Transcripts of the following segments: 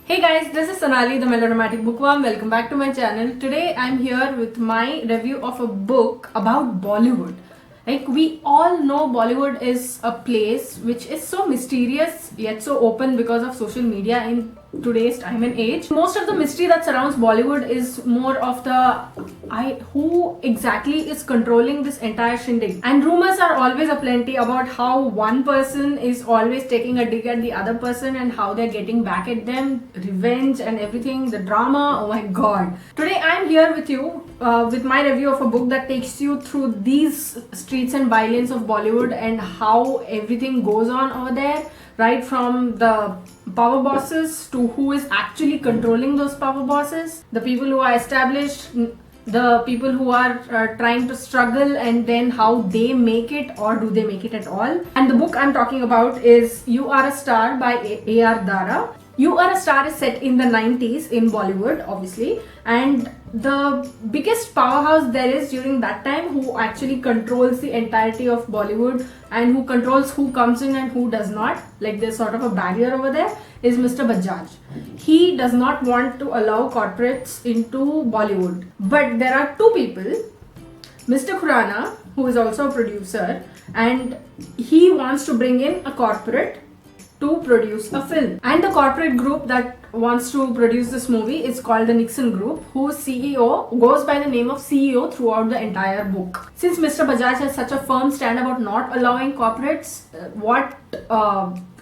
Hey guys, this is Sonali, the Melodramatic Bookworm. Welcome back to my channel. Today I'm here with my review of a book about Bollywood. Like, we all know Bollywood is a place which is so mysterious yet so open because of social media in today's time and age. Most of the mystery that surrounds Bollywood is more of the who exactly is controlling this entire shindig. And rumors are always aplenty about how one person is always taking a dig at the other person and how they're getting back at them, revenge and everything, the drama. Oh my god. Today I'm here with you with my review of a book that takes you through these streets and bylanes of Bollywood and how everything goes on over there, right from the power bosses to who is actually controlling those power bosses, the people who are established, the people who are trying to struggle, and then how they make it, or do they make it at all. And the book I'm talking about is You Are a Star by A.R. Dara. You Are a Star is set in the 90s in Bollywood, obviously, and the biggest powerhouse there is during that time, who actually controls the entirety of Bollywood and who controls who comes in and who does not, like there's sort of a barrier over there, is Mr. Bajaj. He does not want to allow corporates into Bollywood. But there are two people, Mr. Khurana, who is also a producer, and he wants to bring in a corporate to produce a film. And the corporate group that wants to produce this movie is called the Nixon Group, whose CEO goes by the name of CEO throughout the entire book. Since Mr. Bajaj has such a firm stand about not allowing corporates, what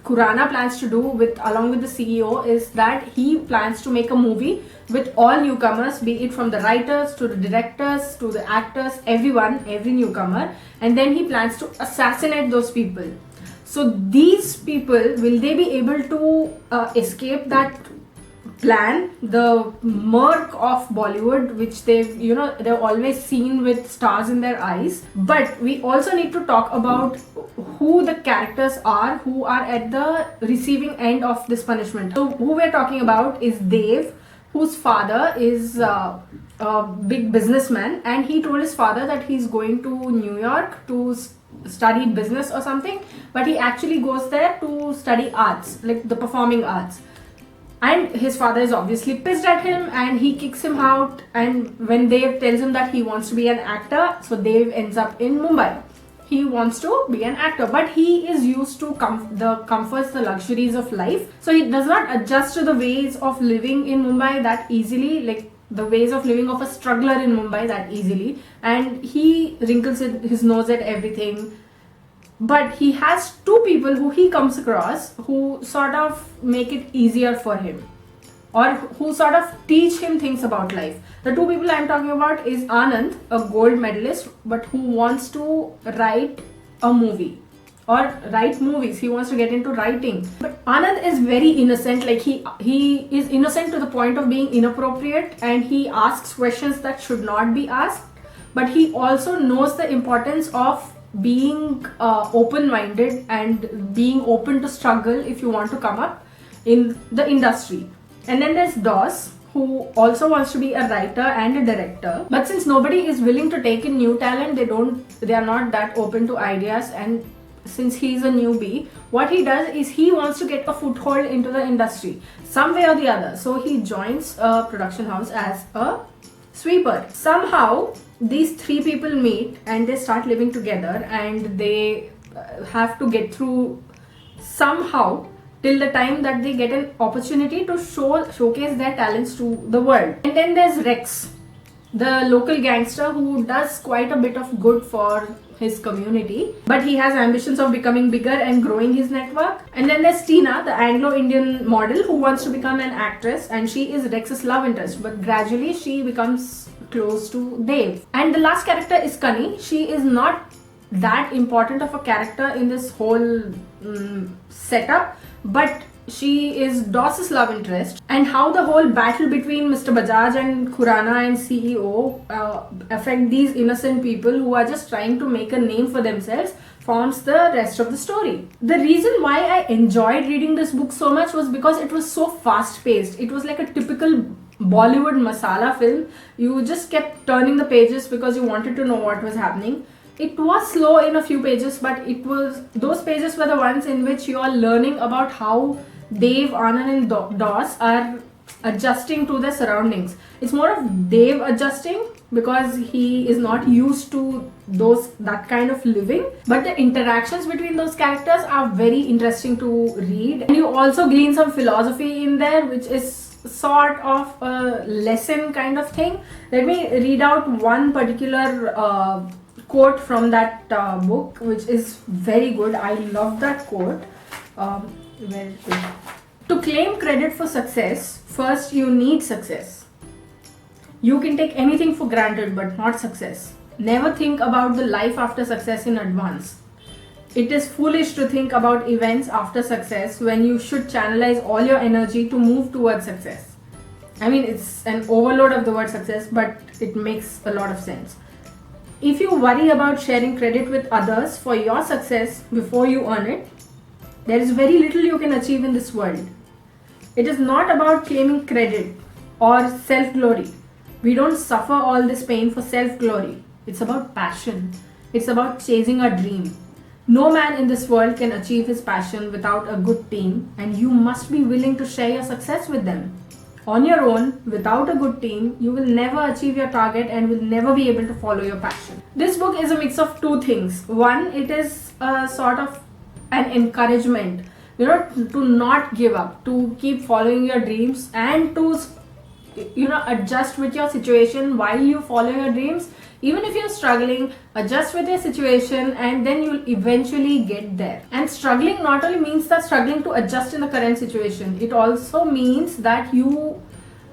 Khurana plans to do along with the CEO is that he plans to make a movie with all newcomers, be it from the writers to the directors to the actors, everyone, every newcomer, and then he plans to assassinate those people. So these people, will they be able to escape that plan, the murk of Bollywood, which they've always seen with stars in their eyes? But we also need to talk about who the characters are who are at the receiving end of this punishment. So who we're talking about is Dev, whose father is a big businessman, and he told his father that he's going to New York to study business or something, but he actually goes there to study arts, like the performing arts. And his father is obviously pissed at him and he kicks him out. And when Dev tells him that he wants to be an actor, so Dev ends up in Mumbai. He wants to be an actor, but he is used to the comforts, the luxuries of life, so he does not adjust to the ways of living in Mumbai that easily, like the ways of living of a struggler in Mumbai that easily, and he wrinkles his nose at everything. But he has two people who he comes across who sort of make it easier for him, or who sort of teach him things about life. The two people I'm talking about is Anand, a gold medalist, but who wants to write a movie or write movies. He wants to get into writing. But Anand is very innocent, like he is innocent to the point of being inappropriate, and he asks questions that should not be asked. But he also knows the importance of being open-minded and being open to struggle if you want to come up in the industry. And then there's Dos, who also wants to be a writer and a director, but since nobody is willing to take in new talent, they are not that open to ideas. And since he's a newbie, what he does is he wants to get a foothold into the industry some way or the other. So he joins a production house as a sweeper. Somehow these three people meet and they start living together, and they have to get through somehow till the time that they get an opportunity to showcase their talents to the world. And then there's Rex, the local gangster who does quite a bit of good for his community, but he has ambitions of becoming bigger and growing his network. And then there's Tina, the Anglo-Indian model who wants to become an actress, and she is Rex's love interest, but gradually she becomes close to Dev. And the last character is Kani. She is not that important of a character in this whole setup, but she is Dos's love interest. And how the whole battle between Mr. Bajaj and Khurana and CEO affect these innocent people who are just trying to make a name for themselves forms the rest of the story. The reason why I enjoyed reading this book so much was because it was so fast paced. It was like a typical Bollywood masala film. You just kept turning the pages because you wanted to know what was happening. It was slow in a few pages, but those pages were the ones in which you are learning about how Dev, Anand and Das are adjusting to their surroundings. It's more of Dev adjusting because he is not used to that kind of living, but the interactions between those characters are very interesting to read, and you also glean some philosophy in there, which is sort of a lesson kind of thing. Let me read out one particular quote from that book, which is very good. I love that quote. Where is it? To claim credit for success, first you need success. You can take anything for granted, but not success. Never think about the life after success in advance. It is foolish to think about events after success when you should channelize all your energy to move towards success. I mean, it's an overload of the word success, but it makes a lot of sense. If you worry about sharing credit with others for your success before you earn it, there is very little you can achieve in this world. It is not about claiming credit or self-glory. We don't suffer all this pain for self-glory. It's about passion. It's about chasing a dream. No man in this world can achieve his passion without a good team, and you must be willing to share your success with them. On your own, without a good team, you will never achieve your target and will never be able to follow your passion. This book is a mix of two things. One, it is a sort of an encouragement, to not give up, to keep following your dreams, and to adjust with your situation while you follow your dreams. Even if you're struggling, adjust with your situation and then you'll eventually get there. And struggling not only means that struggling to adjust in the current situation, it also means that you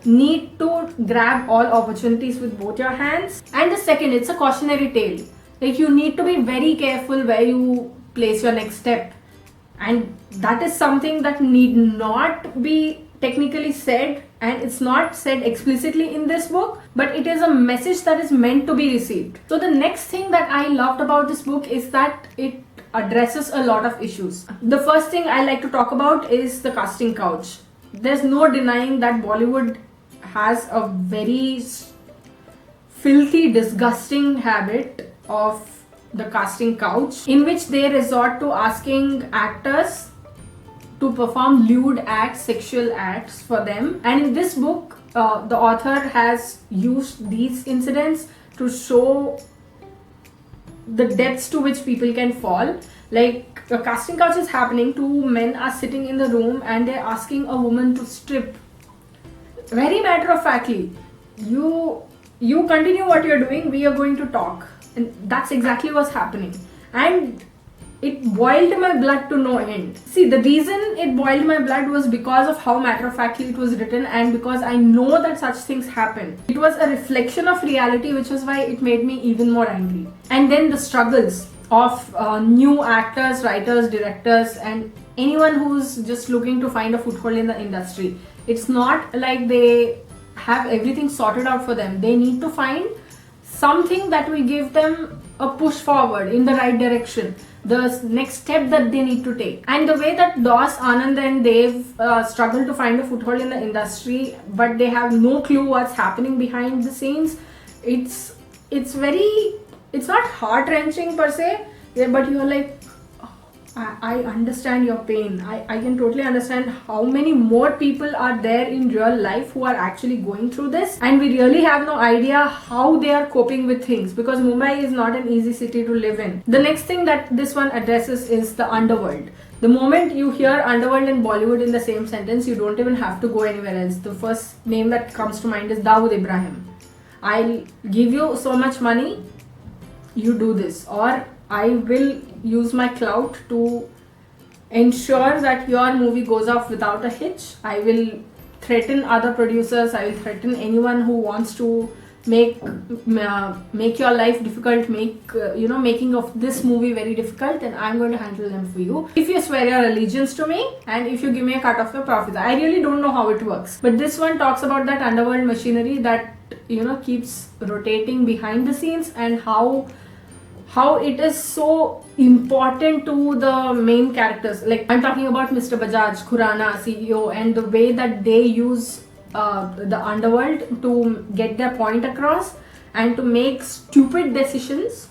need to grab all opportunities with both your hands. And the second, it's a cautionary tale. Like, you need to be very careful where you place your next step. And that is something that need not be technically said, and it's not said explicitly in this book, but it is a message that is meant to be received. So the next thing that I loved about this book is that it addresses a lot of issues. The first thing I like to talk about is the casting couch. There's no denying that Bollywood has a very filthy, disgusting habit of the casting couch, in which they resort to asking actors to perform lewd acts, sexual acts for them. And in this book, the author has used these incidents to show the depths to which people can fall. Like, a casting couch is happening, two men are sitting in the room and they're asking a woman to strip. Very matter of factly, you continue what you're doing, we are going to talk. And that's exactly what's happening. And it boiled my blood to no end. See, the reason it boiled my blood was because of how matter-of-factly it was written, and because I know that such things happen. It was a reflection of reality, which is why it made me even more angry. And then the struggles of new actors, writers, directors, and anyone who's just looking to find a foothold in the industry. It's not like they have everything sorted out for them. They need to find something that will give them a push forward in the right direction, the next step that they need to take. And the way that Das, Anand and Dev struggle to find a foothold in the industry, but they have no clue what's happening behind the scenes, it's not heart-wrenching per se, but you're like, I understand your pain. I can totally understand how many more people are there in real life who are actually going through this, and we really have no idea how they are coping with things, because Mumbai is not an easy city to live in. The next thing that this one addresses is the underworld. The moment you hear underworld and Bollywood in the same sentence, you don't even have to go anywhere else. The first name that comes to mind is Dawood Ibrahim. I'll give you so much money, you do this, or I will use my clout to ensure that your movie goes off without a hitch. I will threaten other producers, I will threaten anyone who wants to make your life difficult, making of this movie very difficult, and I'm going to handle them for you. If you swear your allegiance to me, and if you give me a cut of your profits. I really don't know how it works, but this one talks about that underworld machinery that keeps rotating behind the scenes, and how it is so important to the main characters. Like, I'm talking about Mr. Bajaj, Khurana, CEO, and the way that they use the underworld to get their point across and to make stupid decisions.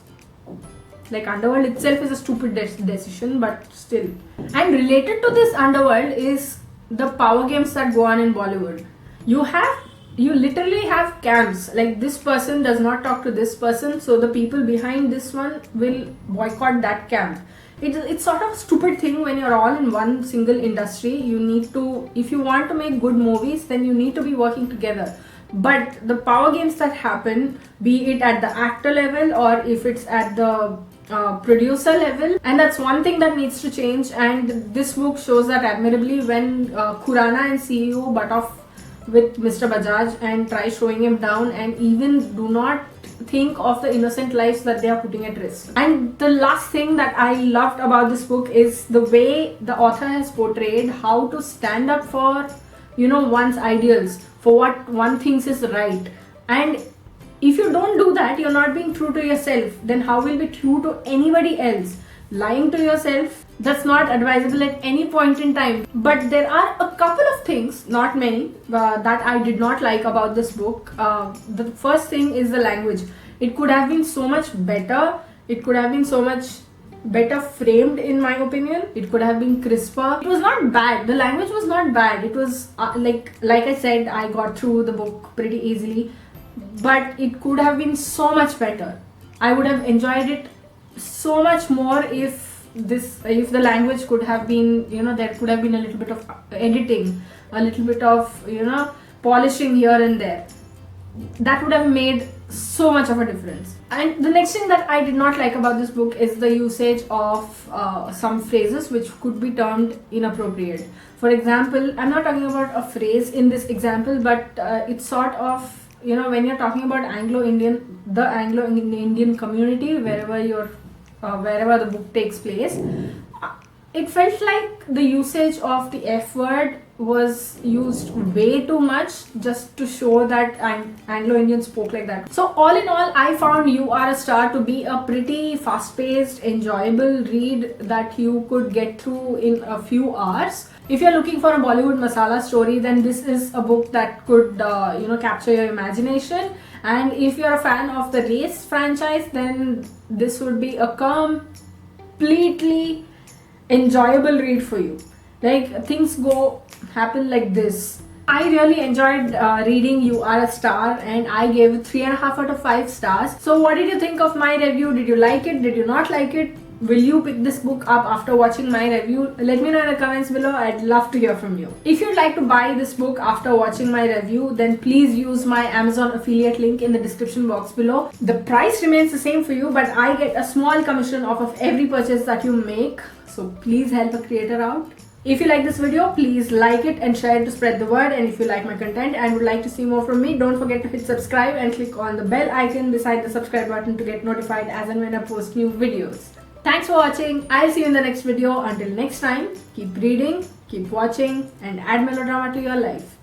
Like, underworld itself is a stupid decision, but still. And related to this underworld is the power games that go on in Bollywood. You literally have camps. Like, this person does not talk to this person, so the people behind this one will boycott that camp. It's sort of a stupid thing when you're all in one single industry. You need to, if you want to make good movies, then you need to be working together. But the power games that happen, be it at the actor level or if it's at the producer level, and that's one thing that needs to change. And this book shows that admirably when Khurana and CEO butt off with Mr. Bajaj and try showing him down, and even do not think of the innocent lives that they are putting at risk. And the last thing that I loved about this book is the way the author has portrayed how to stand up for, one's ideals, for what one thinks is right. And if you don't do that, you're not being true to yourself. Then how will you be true to anybody else? Lying to yourself, that's not advisable at any point in time. But there are a couple of things, not many, that I did not like about this book. The first thing is the language. It could have been so much better. It could have been so much better framed, in my opinion. It could have been crisper. It was not bad. The language was not bad. It was like I said, I got through the book pretty easily. But it could have been so much better. I would have enjoyed it so much more if the language could have been, there could have been a little bit of editing, a little bit of, polishing here and there. That would have made so much of a difference. And the next thing that I did not like about this book is the usage of some phrases which could be termed inappropriate. For example, I'm not talking about a phrase in this example, but it's sort of, when you're talking about the Anglo-Indian community, wherever the book takes place, it felt like the usage of the F word was used way too much just to show that Anglo-Indians spoke like that. So all in all, I found You Are a Star to be a pretty fast-paced, enjoyable read that you could get through in a few hours. If you're looking for a Bollywood masala story, then this is a book that could capture your imagination. And if you're a fan of the Race franchise, then this would be a completely enjoyable read for you. Like, things happen like this. I really enjoyed reading You Are a Star, and I gave it 3.5 out of 5 stars. So what did you think of my review? Did you like it? Did you not like it? Will you pick this book up after watching my review? Let me know in the comments below. I'd love to hear from you. If you'd like to buy this book after watching my review, then please use my Amazon affiliate link in the description box below. The price remains the same for you, but I get a small commission off of every purchase that you make. So please help a creator out. If you like this video, please like it and share it to spread the word. And if you like my content and would like to see more from me, don't forget to hit subscribe and click on the bell icon beside the subscribe button to get notified as and when I post new videos. Thanks for watching. I'll see you in the next video. Until next time, keep reading, keep watching, and add melodrama to your life.